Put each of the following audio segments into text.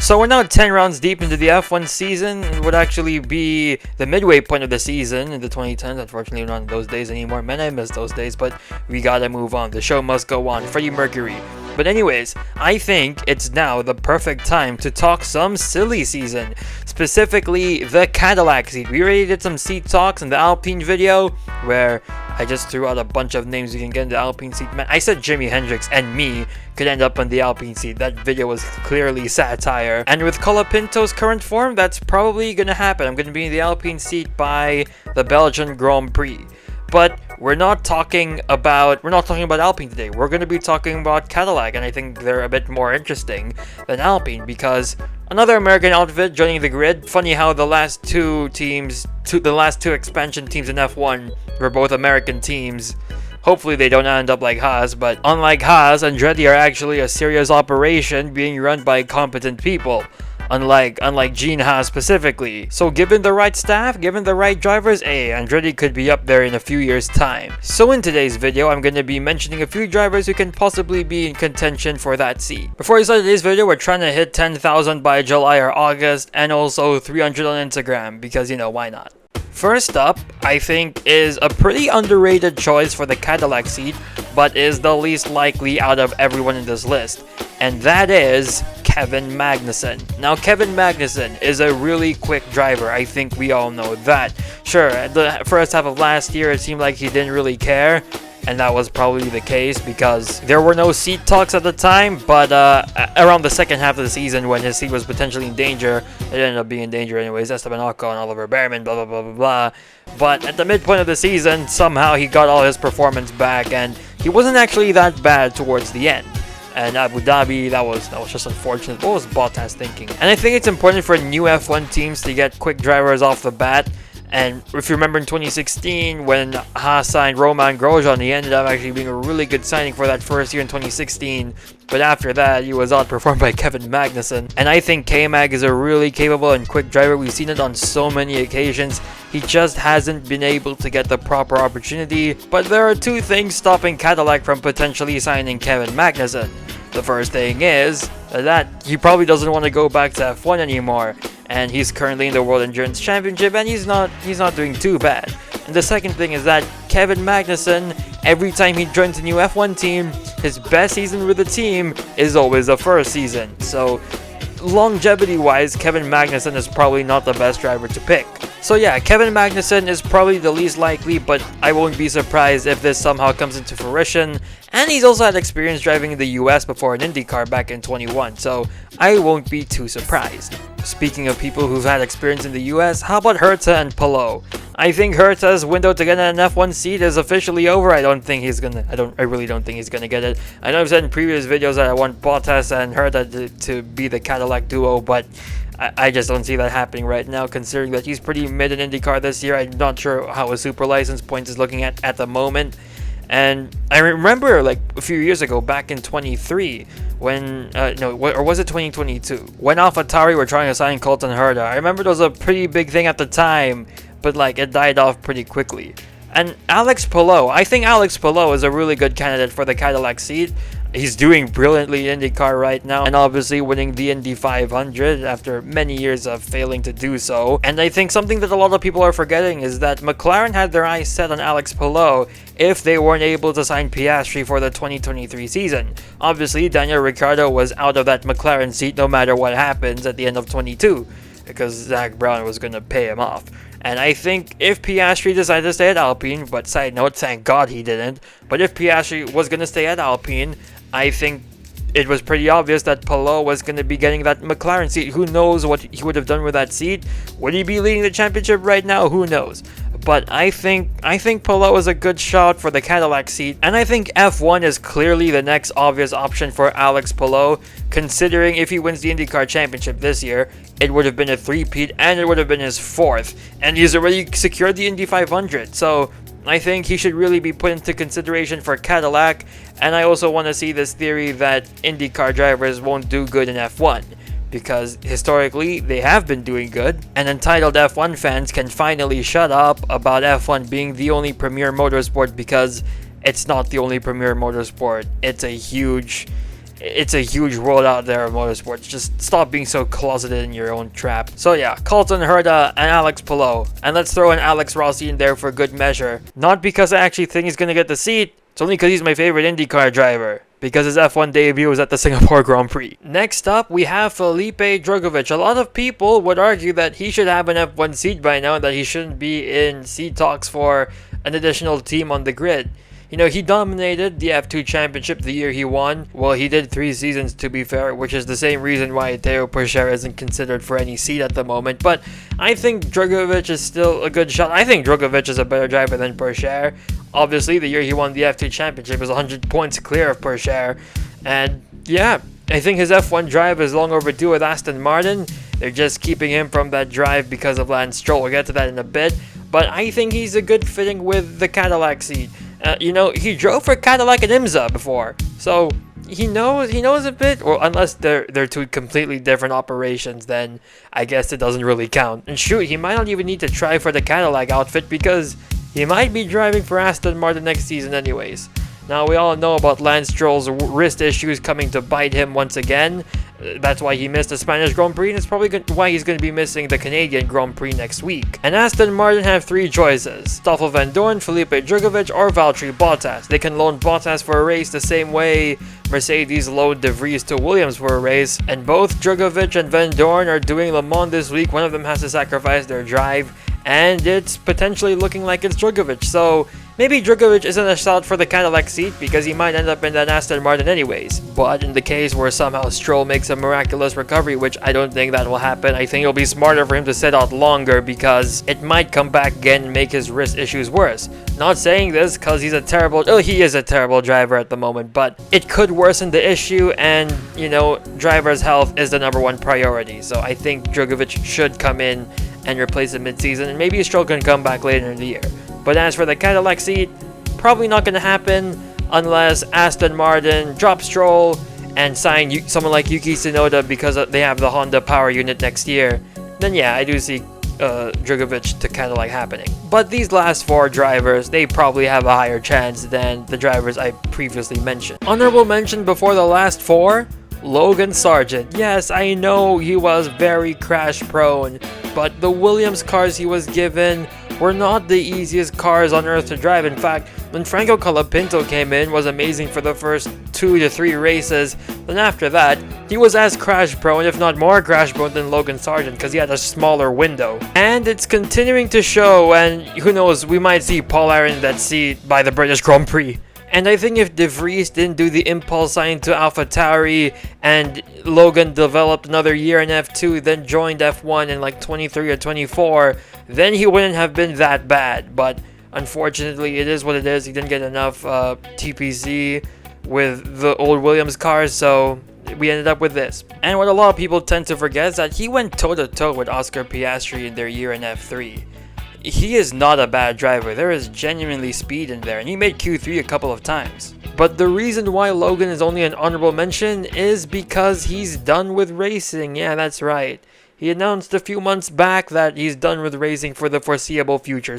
So we're now 10 rounds deep into the F1 season. It would actually be the midway point of the season in the 2010s. Unfortunately, we're not in those days anymore. Man, I miss those days, but we gotta move on. The show must go on. Freddie Mercury. But anyways, I think it's now the perfect time to talk some silly season. Specifically, the Cadillac seat. We already did some seat talks in the Alpine video, where I just threw out a bunch of names you can get in the Alpine seat. Man, I said Jimi Hendrix and me could end up on the Alpine seat. That video was clearly satire. And with Colapinto's current form, that's probably gonna happen. I'm gonna be in the Alpine seat by the Belgian Grand Prix. But we're not talking about Alpine today. We're going to be talking about Cadillac, and I think they're a bit more interesting than Alpine because another American outfit joining the grid. Funny how the last two expansion teams in F1 were both American teams. Hopefully they don't end up like Haas, but unlike Haas, Andretti are actually a serious operation being run by competent people. Unlike Gene Haas specifically. So given the right staff, given the right drivers, Andretti could be up there in a few years' time. So in today's video, I'm going to be mentioning a few drivers who can possibly be in contention for that seat. Before we start today's video, we're trying to hit 10,000 by July or August, and also 300 on Instagram, because why not? First up, I think, is a pretty underrated choice for the Cadillac seat, but is the least likely out of everyone in this list. And that is Kevin Magnussen. Now, Kevin Magnussen is a really quick driver. I think we all know that. Sure, the first half of last year, it seemed like he didn't really care. And that was probably the case because there were no seat talks at the time. But around the second half of the season, when his seat was potentially in danger, it ended up being in danger anyways. Esteban Ocon, Oliver Bearman, blah, blah, blah, blah, blah. But at the midpoint of the season, somehow he got all his performance back. And he wasn't actually that bad towards the end. And Abu Dhabi, that was just unfortunate. What was Bottas thinking? And I think it's important for new F1 teams to get quick drivers off the bat. And if you remember in 2016, when Haas signed Romain Grosjean, he ended up actually being a really good signing for that first year in 2016. But after that, he was outperformed by Kevin Magnussen. And I think K-Mag is a really capable and quick driver. We've seen it on so many occasions. He just hasn't been able to get the proper opportunity. But there are two things stopping Cadillac from potentially signing Kevin Magnussen. The first thing is that he probably doesn't want to go back to F1 anymore. And he's currently in the World Endurance Championship, and he's not doing too bad. And the second thing is that Kevin Magnussen, every time he joins a new F1 team, his best season with the team is always the first season. So longevity-wise, Kevin Magnussen is probably not the best driver to pick. So yeah, Kevin Magnussen is probably the least likely, but I won't be surprised if this somehow comes into fruition. And he's also had experience driving in the US before an IndyCar back in 21, so I won't be too surprised. Speaking of people who've had experience in the US, how about Herta and Palou? I think Herta's window to get an F1 seat is officially over. I really don't think he's gonna get it. I know I've said in previous videos that I want Bottas and Herta to be the Cadillac duo, but I just don't see that happening right now, considering that he's pretty mid in IndyCar this year. I'm not sure how his super license points is looking at the moment. And I remember like a few years ago, back in 23, when, or was it 2022? When AlphaTauri were trying to sign Colton Herta. I remember it was a pretty big thing at the time, but like it died off pretty quickly. And Alex Palou, I think Alex Palou is a really good candidate for the Cadillac seat. He's doing brilliantly in IndyCar right now, and obviously winning the Indy 500 after many years of failing to do so. And I think something that a lot of people are forgetting is that McLaren had their eyes set on Alex Palou if they weren't able to sign Piastri for the 2023 season. Obviously, Daniel Ricciardo was out of that McLaren seat no matter what happens at the end of 22, because Zach Brown was going to pay him off. And I think if Piastri decided to stay at Alpine, but side note, thank God he didn't, but if Piastri was going to stay at Alpine, I think it was pretty obvious that Palou was going to be getting that McLaren seat. Who knows what he would have done with that seat? Would he be leading the championship right now? Who knows? But I think Palou is a good shot for the Cadillac seat, and I think F1 is clearly the next obvious option for Alex Palou, considering if he wins the IndyCar Championship this year, it would have been a three-peat, and it would have been his fourth, and he's already secured the Indy 500, so I think he should really be put into consideration for Cadillac. And I also want to see this theory that IndyCar drivers won't do good in F1, because historically they have been doing good, and entitled F1 fans can finally shut up about F1 being the only premier motorsport, because it's not the only premier motorsport. It's a huge it's a huge world out there of motorsports. Just stop being so closeted in your own trap. So yeah, Colton Herta and Alex Palou. And let's throw in Alex Rossi in there for good measure. Not because I actually think he's going to get the seat. It's only because he's my favorite IndyCar driver. Because his F1 debut was at the Singapore Grand Prix. Next up, we have Felipe Dookovic. A lot of people would argue that he should have an F1 seat by now and that he shouldn't be in seat talks for an additional team on the grid. You know, he dominated the F2 championship the year he won. Well, he did 3 seasons, to be fair, which is the same reason why Teo Pourchaire isn't considered for any seat at the moment. But I think Dookovic is still a good shot. I think Dookovic is a better driver than Pourchaire. Obviously, the year he won the F2 championship was 100 points clear of Pourchaire. And yeah, I think his F1 drive is long overdue with Aston Martin. They're just keeping him from that drive because of Lance Stroll. We'll get to that in a bit. But I think he's a good fitting with the Cadillac seat. You know, he drove for Cadillac and IMSA before, so he knows a bit. Or unless they're 2 completely different operations, then I guess it doesn't really count. And shoot, he might not even need to try for the Cadillac outfit because he might be driving for Aston Martin next season anyways. Now, we all know about Lance Stroll's wrist issues coming to bite him once again. That's why he missed the Spanish Grand Prix, and it's probably why he's going to be missing the Canadian Grand Prix next week. And Aston Martin have 3 choices: Stoffel Van Dorn, Felipe Dookovic, or Valtteri Bottas. They can loan Bottas for a race the same way Mercedes loaned De Vries to Williams for a race, and both Dookovic and Van Dorn are doing Le Mans this week. One of them has to sacrifice their drive, and it's potentially looking like it's Dookovic. So maybe Dookovic isn't a shout for the Cadillac seat because he might end up in that Aston Martin anyways. But in the case where somehow Stroll makes a miraculous recovery, which I don't think that will happen, I think it'll be smarter for him to sit out longer because it might come back again and make his wrist issues worse. Not saying this because he is a terrible driver at the moment, but it could worsen the issue, and you know, driver's health is the #1 priority. So I think Dookovic should come in and replace him mid-season, and maybe Stroll can come back later in the year. But as for the Cadillac seat, probably not going to happen unless Aston Martin drops Stroll and sign someone like Yuki Tsunoda because they have the Honda power unit next year. Then yeah, I do see Dookovic to Cadillac happening. But these last 4 drivers, they probably have a higher chance than the drivers I previously mentioned. Honorable mention before the last 4, Logan Sargent. Yes, I know he was very crash prone, but the Williams cars he was given were not the easiest cars on earth to drive. In fact, when Franco Colapinto came in, was amazing for the first 2 to 3 races. Then after that, he was as crash prone, if not more crash prone than Logan Sargent, because he had a smaller window. And it's continuing to show, and who knows, we might see Paul Aaron in that seat by the British Grand Prix. And I think if De Vries didn't do the impulse sign to AlphaTauri and Logan developed another year in F2, then joined F1 in like 23 or 24, then he wouldn't have been that bad. But unfortunately, it is what it is. He didn't get enough TPC with the old Williams cars, so we ended up with this. And what a lot of people tend to forget is that he went toe-to-toe with Oscar Piastri in their year in F3. He is not a bad driver. There is genuinely speed in there, and he made Q3 a couple of times. But the reason why Logan is only an honorable mention is because he's done with racing. Yeah, that's right. He announced a few months back that he's done with racing for the foreseeable future.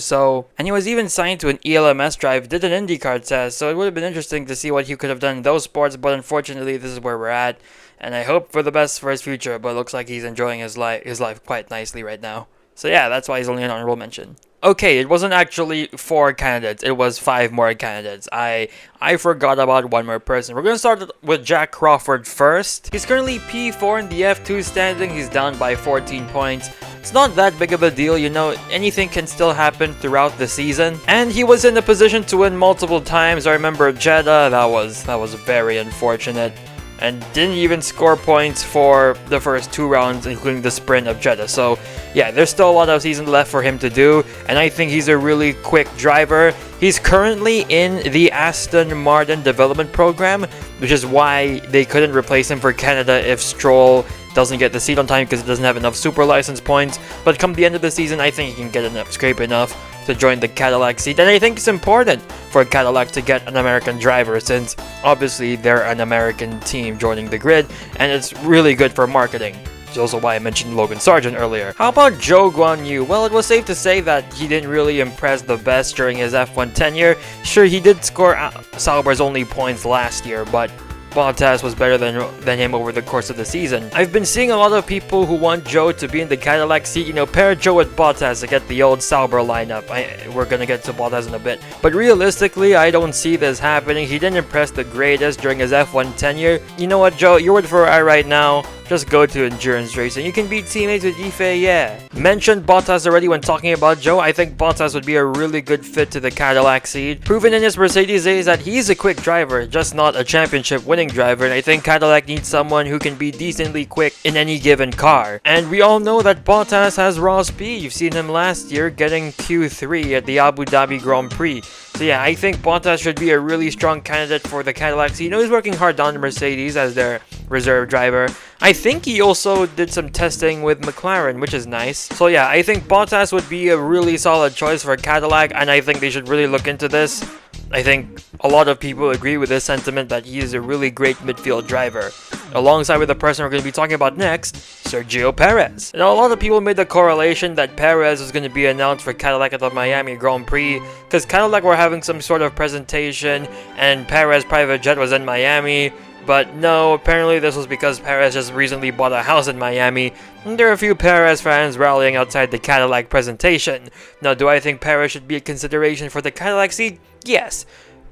And he was even signed to an ELMS drive, did an IndyCar test, so it would have been interesting to see what he could have done in those sports, but unfortunately this is where we're at. And I hope for the best for his future, but it looks like he's enjoying his life quite nicely right now. So yeah, that's why he's only an honorable mention. Okay, it wasn't actually 4 candidates, it was 5 more candidates. I forgot about one more person. We're going to start with Jack Crawford first. He's currently P4 in the F2 standing. He's down by 14 points. It's not that big of a deal, you know, anything can still happen throughout the season. And he was in a position to win multiple times. I remember Jeddah, that was very unfortunate. And didn't even score points for the first 2 rounds, including the sprint of Jeddah. So yeah, there's still a lot of season left for him to do, and I think he's a really quick driver. He's currently in the Aston Martin development program, which is why they couldn't replace him for Canada if Stroll doesn't get the seat on time because he doesn't have enough super license points. But come the end of the season, I think he can get scrape enough to join the Cadillac seat. And I think it's important for Cadillac to get an American driver, since obviously they're an American team joining the grid, and it's really good for marketing. Which is also why I mentioned Logan Sargent earlier. How about Zhou Guanyu? Well, it was safe to say that he didn't really impress the best during his F1 tenure. Sure, he did score Sauber's only points last year, but Bottas was better than him over the course of the season. I've been seeing a lot of people who want Joe to be in the Cadillac seat, you know, pair Joe with Bottas to get the old Sauber lineup. We're gonna get to Bottas in a bit. But realistically, I don't see this happening. He didn't impress the greatest during his F1 tenure. You know what, Joe? You're with Ferrari right now. Just go to endurance racing. You can be teammates with Ife, yeah. Mentioned Bottas already when talking about Joe. I think Bottas would be a really good fit to the Cadillac seat. Proven in his Mercedes days that he's a quick driver, just not a championship winning driver. And I think Cadillac needs someone who can be decently quick in any given car. And we all know that Bottas has raw speed. You've seen him last year getting Q3 at the Abu Dhabi Grand Prix. So yeah, I think Bottas should be a really strong candidate for the Cadillac seat. You know, he's working hard on the Mercedes as their reserve driver. I think he also did some testing with McLaren, which is nice. So yeah, I think Bottas would be a really solid choice for Cadillac, and I think they should really look into this. I think a lot of people agree with this sentiment that he is a really great midfield driver. Alongside with the person we're going to be talking about next, Sergio Perez. Now, a lot of people made the correlation that Perez was going to be announced for Cadillac at the Miami Grand Prix because Cadillac were having some sort of presentation and Perez private jet was in Miami. But no, apparently this was because Perez just recently bought a house in Miami, and there are a few Perez fans rallying outside the Cadillac presentation. Now, do I think Perez should be a consideration for the Cadillac seat? Yes.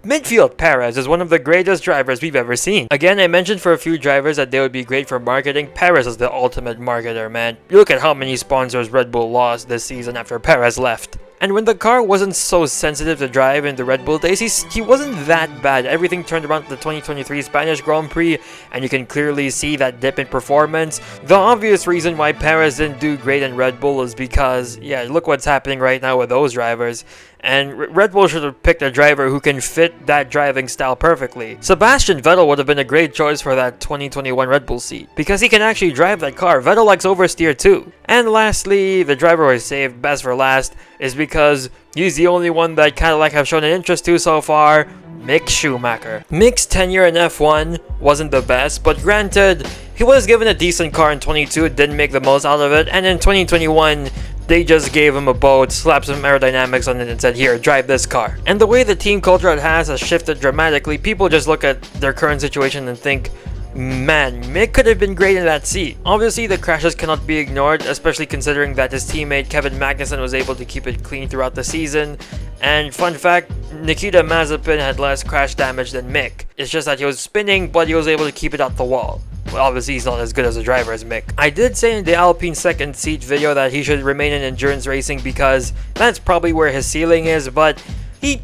Midfield Perez is one of the greatest drivers we've ever seen. Again, I mentioned for a few drivers that they would be great for marketing. Perez is the ultimate marketer, man. Look at how many sponsors Red Bull lost this season after Perez left. And when the car wasn't so sensitive to drive in the Red Bull days, he wasn't that bad. Everything turned around to the 2023 Spanish Grand Prix, and you can clearly see that dip in performance. The obvious reason why Perez didn't do great in Red Bull is because, yeah, look what's happening right now with those drivers. And Red Bull should have picked a driver who can fit that driving style perfectly. Sebastian Vettel would have been a great choice for that 2021 Red Bull seat, because he can actually drive that car. Vettel likes oversteer too. And lastly, the driver who I saved best for last is because he's the only one that Cadillac have shown an interest to so far, Mick Schumacher. Mick's tenure in F1 wasn't the best, but granted, he was given a decent car in 22, didn't make the most out of it, and in 2021, they just gave him a boat, slapped some aerodynamics on it and said, here, drive this car. And the way the team culture it has shifted dramatically, people just look at their current situation and think, man, Mick could have been great in that seat. Obviously, the crashes cannot be ignored, especially considering that his teammate Kevin Magnussen was able to keep it clean throughout the season. And fun fact, Nikita Mazepin had less crash damage than Mick. It's just that he was spinning, but he was able to keep it out the wall. Well, obviously he's not as good as a driver as Mick. I did say in the Alpine second seat video that he should remain in endurance racing because that's probably where his ceiling is, but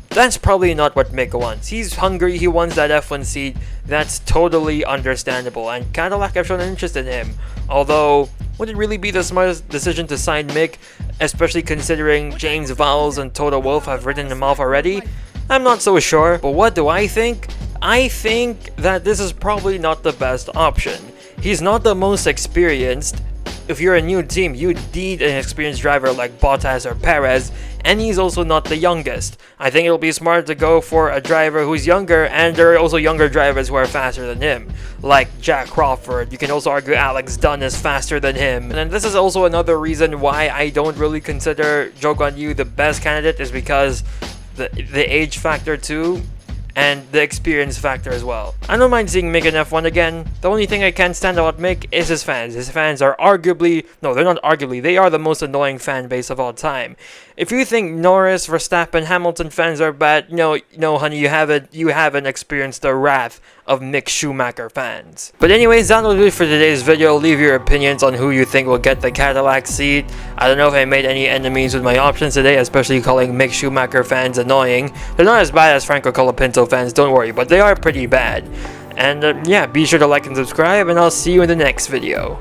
that's probably not what Mick wants. He's hungry, he wants that F1 seat. That's totally understandable, and Cadillac have shown an interest in him. Although, would it really be the smartest decision to sign Mick, especially considering James Vowles and Toto Wolff have written him off already? I'm not so sure, but what do I think? I think that this is probably not the best option. He's not the most experienced. If you're a new team, you need an experienced driver like Bottas or Perez, and he's also not the youngest. I think it'll be smart to go for a driver who's younger, and there are also younger drivers who are faster than him, like Jack Crawford. You can also argue Alex Dunn is faster than him. And this is also another reason why I don't really consider Zhou Guanyu the best candidate, is because the age factor too, and the experience factor as well. I don't mind seeing Mick in F1 again. The only thing I can't stand about Mick is his fans. His fans are arguably, no, they're not arguably, they are the most annoying fan base of all time. If you think Norris, Verstappen, Hamilton fans are bad, no, honey, you haven't experienced the wrath of Mick Schumacher fans. But anyways, that will do it for today's video. Leave your opinions on who you think will get the Cadillac seat. I don't know if I made any enemies with my options today, especially calling Mick Schumacher fans annoying. They're not as bad as Franco Colapinto fans, don't worry, but they are pretty bad. And yeah, be sure to like and subscribe, and I'll see you in the next video.